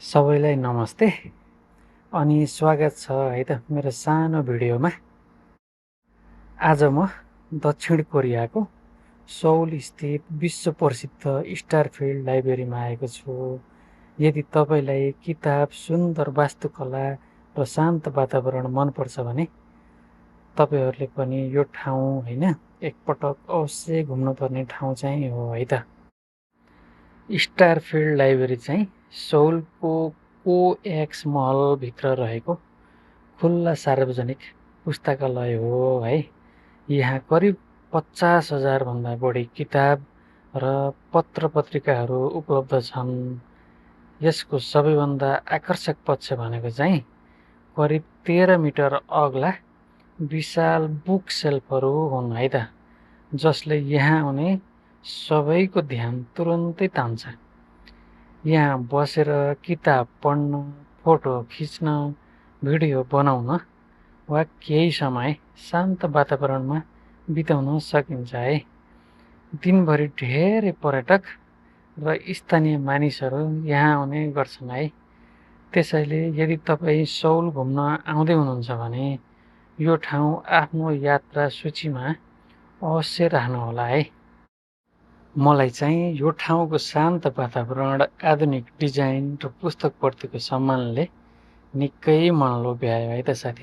सबैलाई नमस्ते अनि स्वागत छ है त मेरो सानो भिडियोमा। आज म दक्षिण कोरियाको सौल स्थित विश्व प्रसिद्ध स्टारफिल्ड लाइब्रेरीमा आएको छु। यदि तपाईलाई किताब, सुन्दर वास्तुकला र शान्त वातावरण मनपर्छ भने तपाईहरूले पनि यो ठाउँ हैन एकपटक अवश्य घुम्नुपर्ने ठाउँ चाहिँ हो है त। स्टारफिल्ड लाइब्रेरी चाहिँ सौलको कोएक्स महलभित्र रहेको खुल्ला सार्वजनिक पुस्तकालय हो है। यहाँ करिब 50,000 भन्दा बढी किताब र पत्र-पत्रिकाहरू उपलब्ध छन्। यसको सबैभन्दा आकर्षक पक्ष भनेको चाहिँ करिब 13 मिटर अग्ला विशाल बुक सेल्फहरू हुन् है त, जसले यहाँ आउने सबैको ध्यान तुरुन्तै तान्छ। यहाँ बसेर किताब पढ्न, फोटो खिच्न, भिडियो बनाउन वा केही समय शान्त वातावरणमा बिताउन सकिन्छ है। दिनभरि धेरै पर्यटक र स्थानीय मानिसहरू यहाँ आउने गर्छन् है। त्यसैले यदि तपाईँ सौल घुम्न आउँदै हुनुहुन्छ भने यो ठाउँ आफ्नो यात्रा सूचीमा अवश्य राख्नुहोला है। मलाई चाहिँ यो ठाउँको शान्त वातावरण, आधुनिक डिजाइन र पुस्तकप्रतिको सम्मानले निकै मन लोभ्यायो है त साथी।